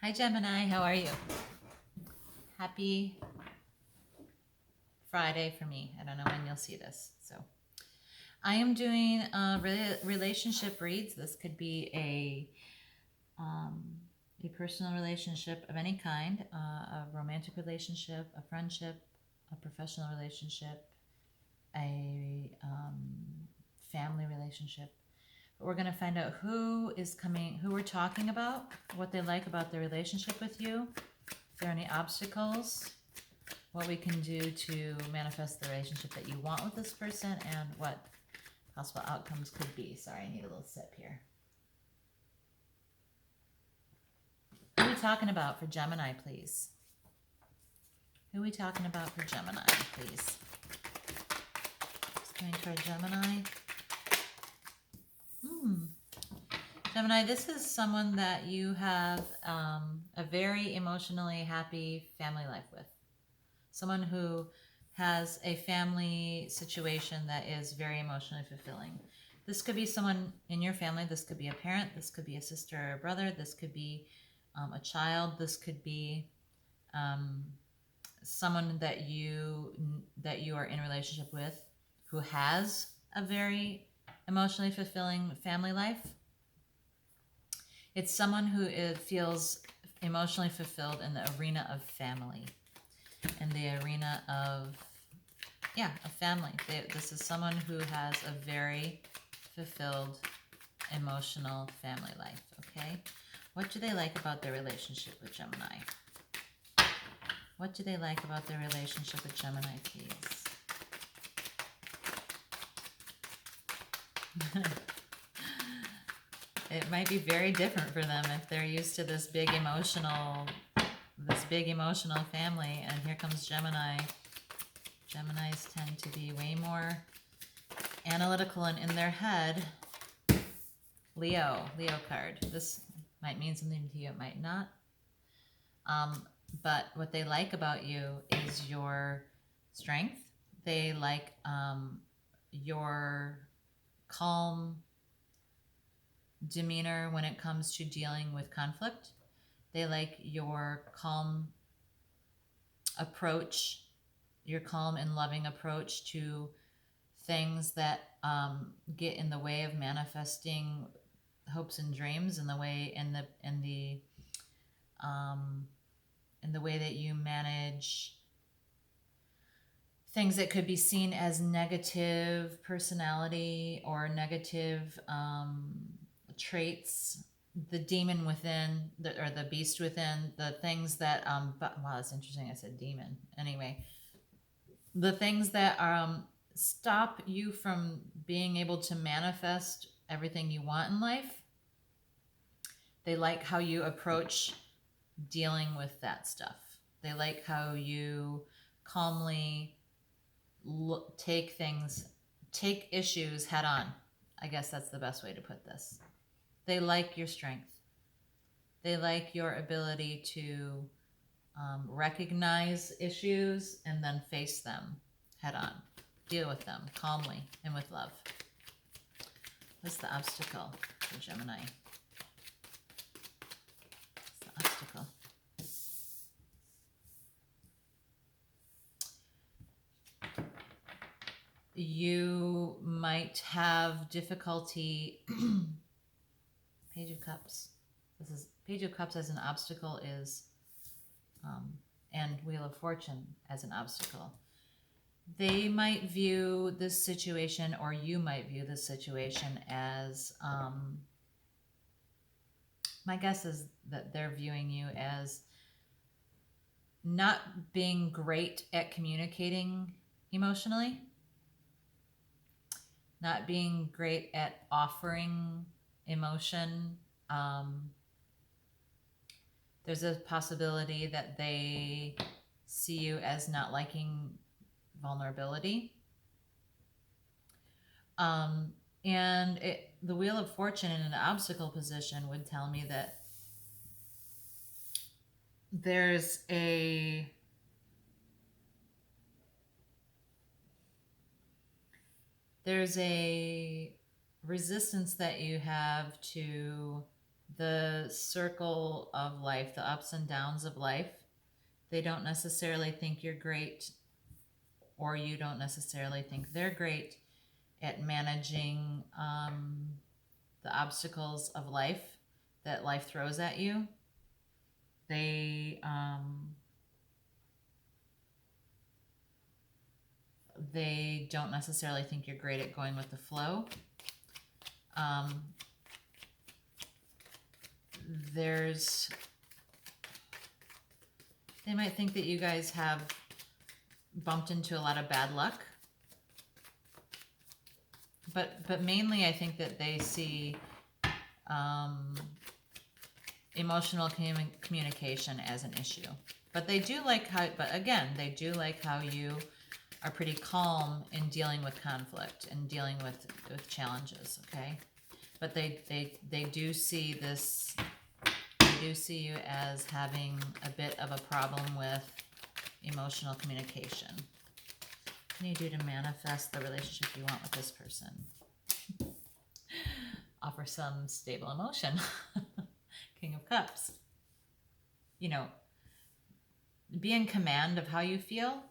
Hi Gemini, how are you? Happy Friday for me. I don't know when you'll see this. So I am doing relationship reads. This could be a personal relationship of any kind, a romantic relationship, a friendship, a professional relationship, a family relationship. But we're going to find out who is coming, who we're talking about, what they like about their relationship with you, if there are any obstacles, what we can do to manifest the relationship that you want with this person, and what possible outcomes could be. Sorry, I need a little sip here. Who are we talking about for Gemini, please? Who are we talking about for Gemini, please? Just going toward Gemini. Gemini, this is someone that you have a very emotionally happy family life with. Someone who has a family situation that is very emotionally fulfilling. This could be someone in your family. This could be a parent. This could be a sister or a brother. This could be a child. This could be someone that you are in a relationship with who has a very emotionally fulfilling family life. It's someone who feels emotionally fulfilled in the arena of family, in the arena of family. This is someone who has a very fulfilled emotional family life. Okay, what do they like about their relationship with Gemini? What do they like about their relationship with Gemini, please? It might be very different for them if they're used to this big emotional family, and here comes Gemini. Geminis tend to be way more analytical and in their head. Leo card. This might mean something to you, it might not. But what they like about you is your strength. They like your calm demeanor when it comes to dealing with conflict. They like your calm approach, your calm and loving approach to things that get in the way of manifesting hopes and dreams, in the way that you manage things that could be seen as negative personality or negative traits, the demon within, or the beast within, the things that but wow, that's interesting, I said demon. Anyway, the things that stop you from being able to manifest everything you want in life. They like how you approach dealing with that stuff. They like how you calmly take issues head on. I guess that's the best way to put this. They like your strength. They like your ability to recognize issues and then face them head on. Deal with them calmly and with love. What's the obstacle for Gemini? What's the obstacle? You might have difficulty. Page of Cups. This is Page of Cups as an obstacle is, and Wheel of Fortune as an obstacle. They might view this situation, or you might view this situation as, my guess is that they're viewing you as not being great at communicating emotionally, not being great at offering emotion. There's a possibility that they see you as not liking vulnerability. And the Wheel of Fortune in an obstacle position would tell me that there's a resistance that you have to the circle of life, the ups and downs of life. They don't necessarily think you're great, or you don't necessarily think they're great at managing the obstacles of life that life throws at you. They don't necessarily think you're great at going with the flow. They might think that you guys have bumped into a lot of bad luck, but mainly I think that they see emotional communication as an issue. But they do like how, they do like how you are pretty calm in dealing with conflict and dealing with challenges, okay? But they do see this, they do see you as having a bit of a problem with emotional communication. What can you do to manifest the relationship you want with this person? Offer some stable emotion. King of Cups. You know, be in command of how you feel.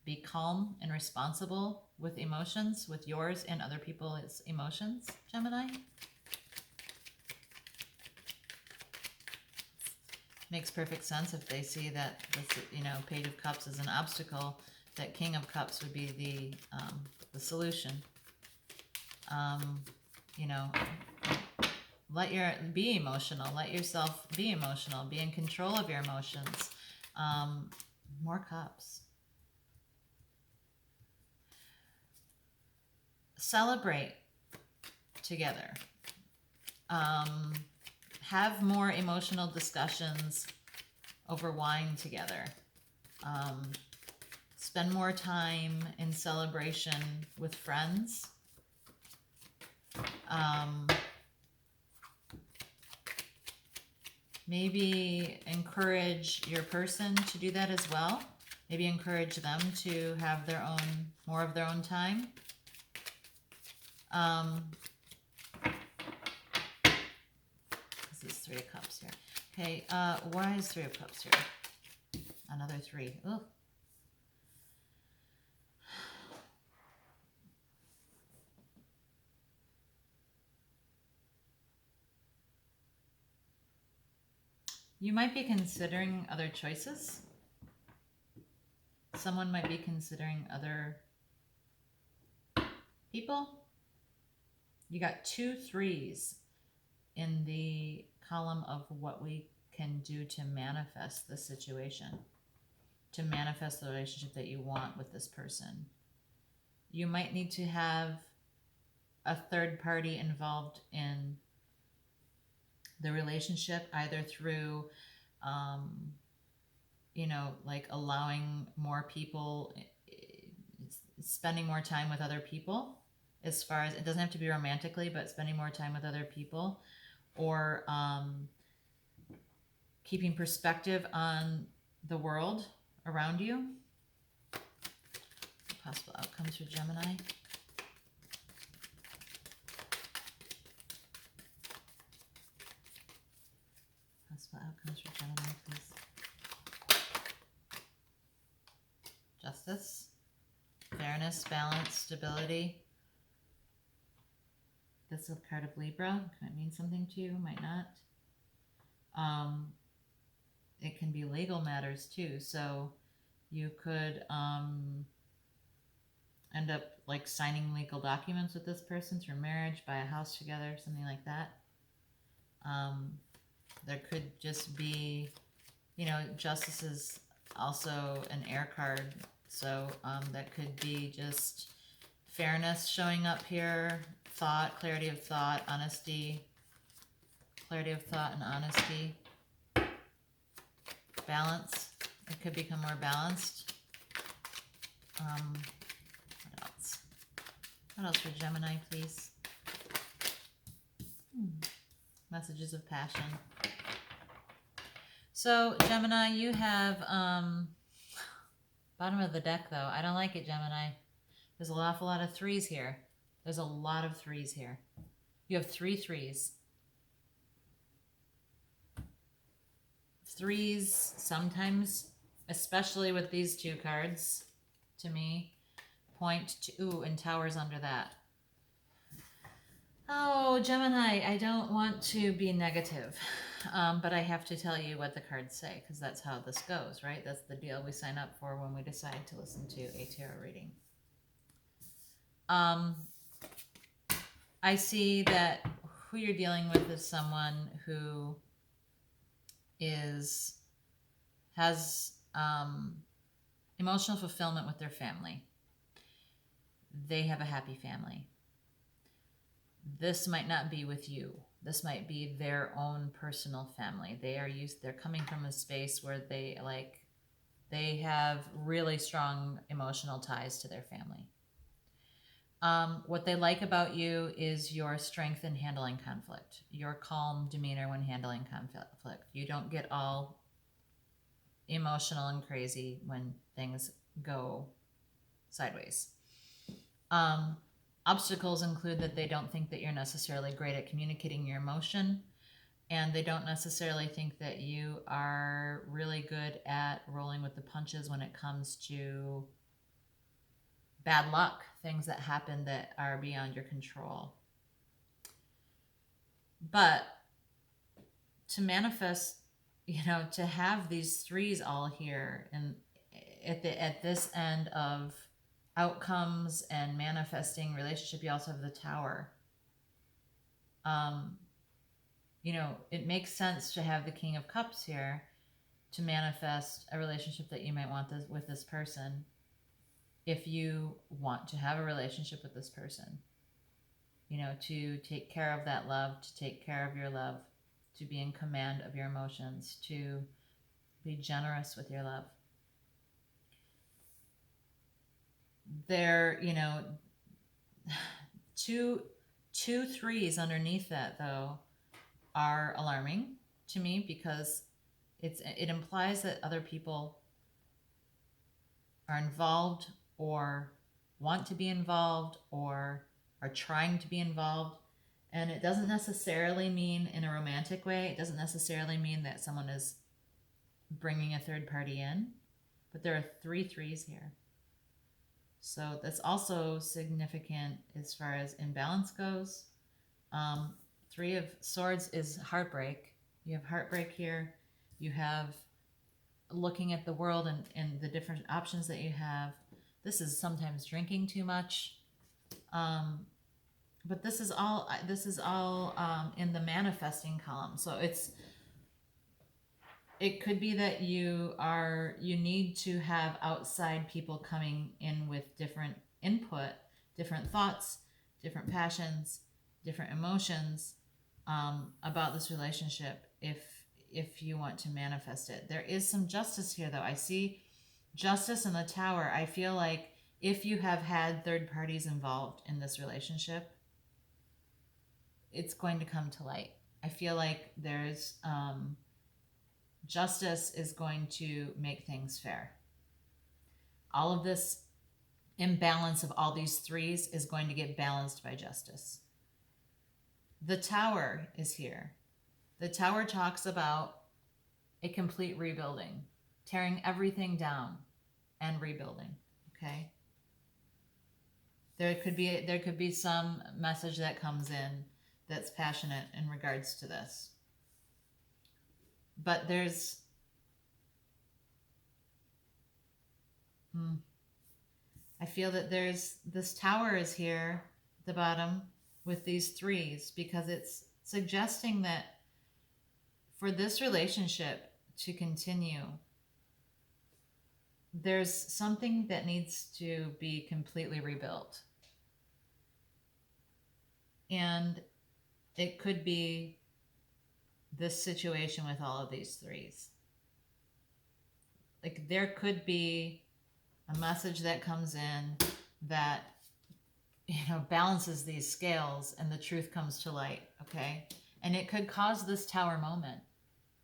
Be calm and responsible with emotions, with yours and other people's emotions, Gemini. Makes perfect sense if they see that this, Page of Cups is an obstacle, that King of Cups would be the solution. Be emotional. Let yourself be emotional. Be in control of your emotions. More cups. Celebrate together. Have more emotional discussions over wine together. Spend more time in celebration with friends. Maybe encourage your person to do that as well. Maybe encourage them to have more of their own time. This is 3 of Cups here. Okay, why is 3 of Cups here? Another 3. Ugh. You might be considering other choices. Someone might be considering other people. You got 2 3s in the column of what we can do to manifest the situation, to manifest the relationship that you want with this person. You might need to have a third party involved in the relationship, either through, like allowing more people, spending more time with other people, as far as, it doesn't have to be romantically, but spending more time with other people, or keeping perspective on the world around you. Possible outcomes for Gemini. Possible outcomes for Gemini, please. Justice, fairness, balance, stability. This is a card of Libra. Might mean something to you, might not. It can be legal matters too. So you could end up like signing legal documents with this person through marriage, buy a house together, something like that. There could just be, justice is also an air card. So that could be just fairness showing up here, thought, clarity of thought, honesty, clarity of thought and honesty. Balance. It could become more balanced. What else? What else for Gemini, please? Messages of passion. So, Gemini, you have, bottom of the deck, though. I don't like it, Gemini. There's an awful lot of 3s here. There's a lot of 3s here. You have 3 3s. threes sometimes, especially with these two cards, to me, point to, ooh, and Tower's under that. Oh, Gemini, I don't want to be negative, but I have to tell you what the cards say, because that's how this goes, right? That's the deal we sign up for when we decide to listen to a tarot reading. I see that who you're dealing with is someone who has emotional fulfillment with their family. They have a happy family. This might not be with you. This might be their own personal family. They're coming from a space where they have really strong emotional ties to their family. What they like about you is your strength in handling conflict, your calm demeanor when handling conflict. You don't get all emotional and crazy when things go sideways. Obstacles include that they don't think that you're necessarily great at communicating your emotion, and they don't necessarily think that you are really good at rolling with the punches when it comes to bad luck, things that happen that are beyond your control. But to manifest, to have these threes all here and at this end of outcomes and manifesting relationship, you also have the Tower. It makes sense to have the King of Cups here to manifest a relationship that you might want with this person. If you want to have a relationship with this person, to take care of that love, to take care of your love, to be in command of your emotions, to be generous with your love. There, two threes underneath that, though, are alarming to me, because it implies that other people are involved or want to be involved or are trying to be involved. And it doesn't necessarily mean in a romantic way. It doesn't necessarily mean that someone is bringing a third party in, but there are 3 threes here. So that's also significant as far as imbalance goes. 3 of Swords is heartbreak. You have heartbreak here. You have looking at the world and the different options that you have. This is sometimes drinking too much. But this is all in the manifesting column. So it could be that you need to have outside people coming in with different input, different thoughts, different passions, different emotions about this relationship if you want to manifest it. There is some justice here, though. I see justice in the Tower. I feel like if you have had third parties involved in this relationship, it's going to come to light. I feel like there's justice is going to make things fair. All of this imbalance of all these threes is going to get balanced by justice. The Tower is here. The Tower talks about a complete rebuilding, tearing everything down and rebuilding. Okay? There could be some message that comes in that's passionate in regards to this. But I feel that this Tower is here at the bottom with these threes, because it's suggesting that for this relationship to continue, there's something that needs to be completely rebuilt. And it could be this situation with all of these threes. Like, there could be a message that comes in that balances these scales and the truth comes to light. Okay, and it could cause this Tower moment.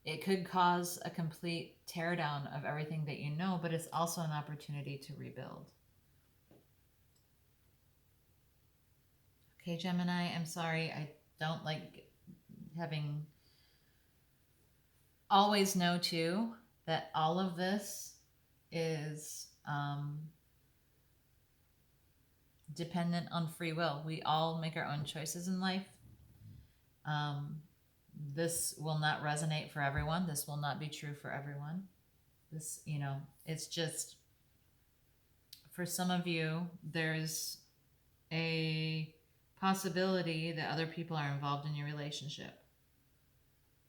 It could cause a complete teardown of everything that you know, but it's also an opportunity to rebuild. Okay, Gemini, I'm sorry. I don't like having always know too that all of this is dependent on free will. We all make our own choices in life. Um, this will not resonate for everyone. This will not be true for everyone. This, it's just for some of you, there's a possibility that other people are involved in your relationship.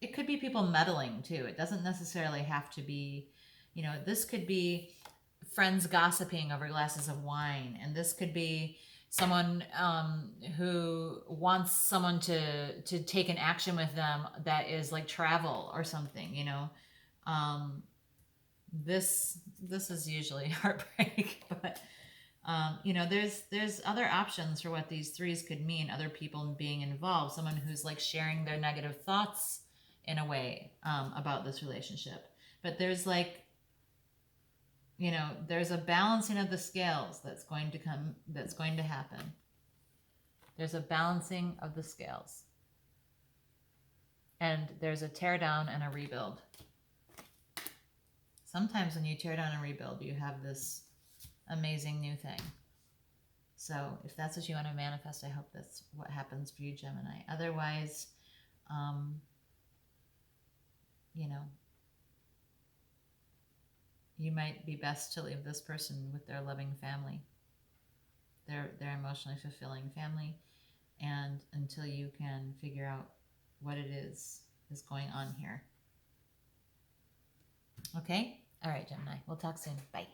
It could be people meddling too. It doesn't necessarily have to be, this could be friends gossiping over glasses of wine, and this could be someone who wants someone to take an action with them that is like travel or something. This is usually heartbreak, but there's other options for what these threes could mean. Other people being involved, someone who's like sharing their negative thoughts in a way about this relationship. But there's like, there's a balancing of the scales that's going to happen. There's a balancing of the scales. And there's a tear down and a rebuild. Sometimes when you tear down and rebuild, you have this amazing new thing. So if that's what you want to manifest, I hope that's what happens for you, Gemini. Otherwise, you might be best to leave this person with their loving family, their emotionally fulfilling family, and until you can figure out what it is going on here. Okay? All right, Gemini. We'll talk soon. Bye.